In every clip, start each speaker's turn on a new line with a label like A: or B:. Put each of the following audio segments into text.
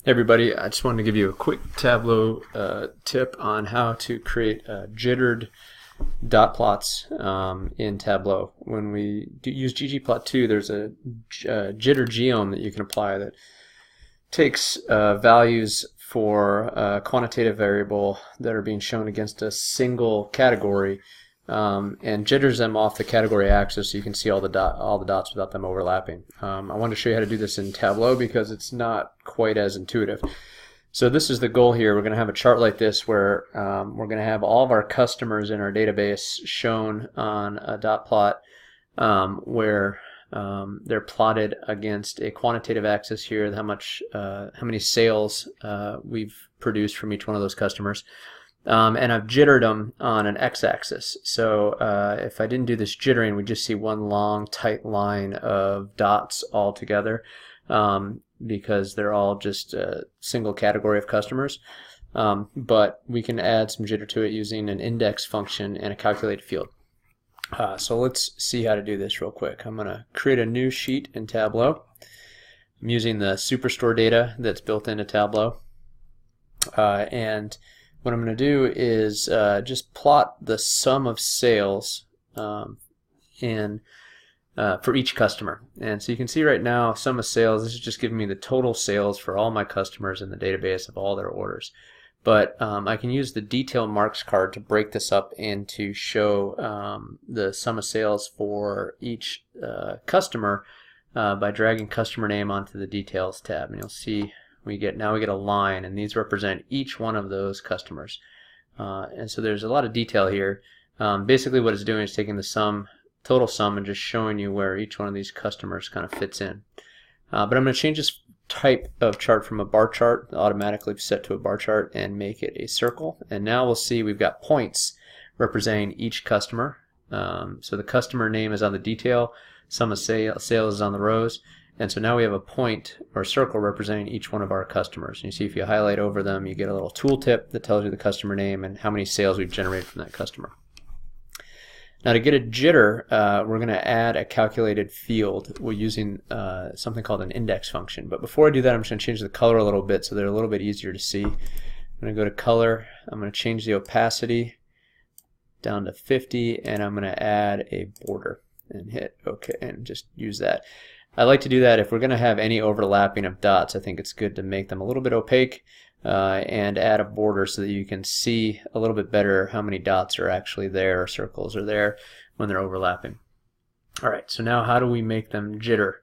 A: Hey everybody, I just wanted to give you a quick Tableau tip on how to create jittered dot plots in Tableau. When we use ggplot2, there's a jitter geom that you can apply that takes values for a quantitative variable that are being shown against a single category and jitters them off the category axis so you can see all the dots without them overlapping. I wanted to show you how to do this in Tableau because it's not quite as intuitive. So this is the goal here. We're going to have a chart like this where we're going to have all of our customers in our database shown on a dot plot where they're plotted against a quantitative axis here, how many sales we've produced from each one of those customers. And I've jittered them on an x-axis. So if I didn't do this jittering, we'd just see one long tight line of dots all together because they're all just a single category of customers. But we can add some jitter to it using an index function and a calculated field. So let's see how to do this real quick. I'm going to create a new sheet in Tableau. I'm using the Superstore data that's built into Tableau. And what I'm going to do is just plot the sum of sales for each customer. And so you can see right now, sum of sales, this is just giving me the total sales for all my customers in the database of all their orders. But I can use the detail marks card to break this up and to show the sum of sales for each customer by dragging customer name onto the details tab. And you'll see now we get a line, and these represent each one of those customers. And so there's a lot of detail here. Basically what it's doing is taking the total sum and just showing you where each one of these customers kind of fits in. But I'm going to change this type of chart from a bar chart, automatically set to a bar chart, and make it a circle. And now we'll see we've got points representing each customer. So the customer name is on the detail, sum of sales is on the rows. And so now we have a point or circle representing each one of our customers. And you see if you highlight over them, you get a little tooltip that tells you the customer name and how many sales we've generated from that customer. Now to get a jitter, we're going to add a calculated field. We're using something called an index function. But before I do that, I'm just going to change the color a little bit so they're a little bit easier to see. I'm going to go to color. I'm going to change the opacity down to 50, and I'm going to add a border and hit OK and just use that. I like to do that if we're going to have any overlapping of dots. I think it's good to make them a little bit opaque and add a border so that you can see a little bit better how many dots are actually there or circles are there when they're overlapping. Alright, so now how do we make them jitter?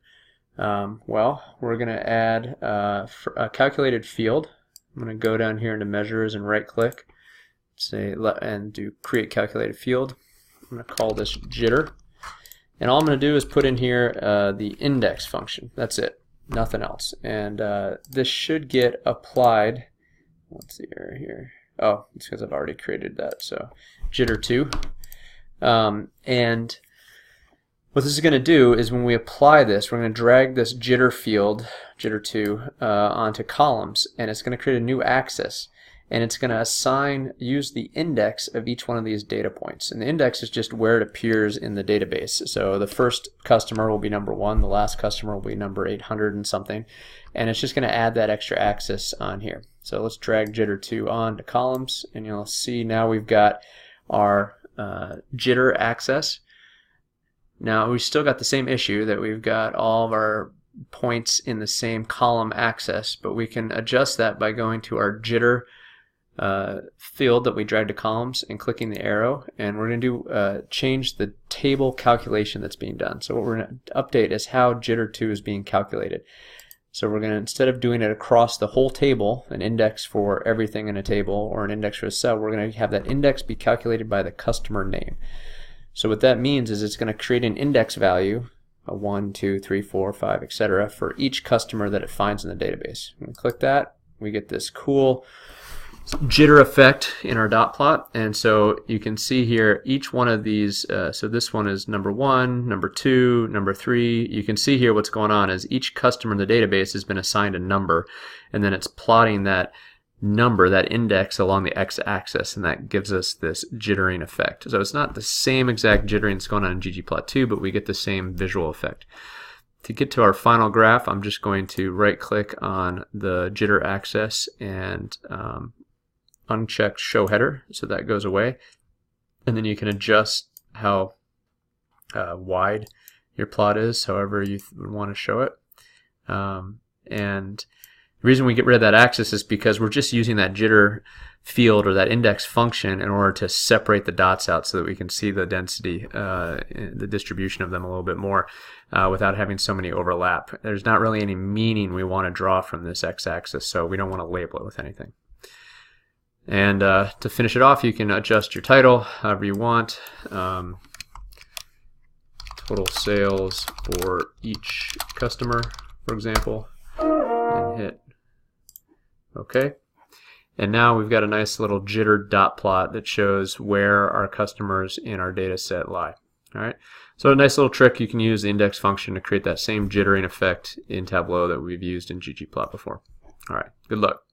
A: Well, we're going to add a calculated field. I'm going to go down here into measures and right click and do create calculated field. I'm going to call this jitter. And all I'm going to do is put in here the index function. That's it, nothing else. And this should get applied. What's the error here? Oh, it's because I've already created that. So jitter2. And what this is going to do is when we apply this, we're going to drag this jitter field, jitter2, onto columns, and it's going to create a new axis. And it's going to use the index of each one of these data points. And the index is just where it appears in the database. So the first customer will be number 1, the last customer will be number 800 and something. And it's just going to add that extra axis on here. So let's drag jitter2 on to columns, and you'll see now we've got our jitter axis. Now we've still got the same issue that we've got all of our points in the same column axis, but we can adjust that by going to our jitter field that we dragged to columns and clicking the arrow, and we're going to change the table calculation that's being done. So what we're going to update is how jitter2 is being calculated. So we're going to, instead of doing it across the whole table, an index for everything in a table or an index for a cell, we're going to have that index be calculated by the customer name. So what that means is it's going to create an index value, a 1, 2, 3, 4, 5, etc., for each customer that it finds in the database. When we click that, we get this cool jitter effect in our dot plot. And so you can see here each one of these, so this one is number 1, number 2, number 3. You can see here what's going on is each customer in the database has been assigned a number, and then it's plotting that number, that index, along the x-axis, and that gives us this jittering effect. So it's not the same exact jittering that's going on in ggplot2, but we get the same visual effect. To get to our final graph, I'm just going to right click on the jitter axis and uncheck show header, so that goes away. And then you can adjust how wide your plot is, however you want to show it. And the reason we get rid of that axis is because we're just using that jitter field or that index function in order to separate the dots out so that we can see the density, the distribution of them a little bit more without having so many overlap. There's not really any meaning we want to draw from this x-axis, so we don't want to label it with anything. And to finish it off, you can adjust your title however you want. Total sales for each customer, for example, and hit OK. And now we've got a nice little jitter dot plot that shows where our customers in our data set lie. All right. So a nice little trick, you can use the index function to create that same jittering effect in Tableau that we've used in ggplot before. All right. Good luck.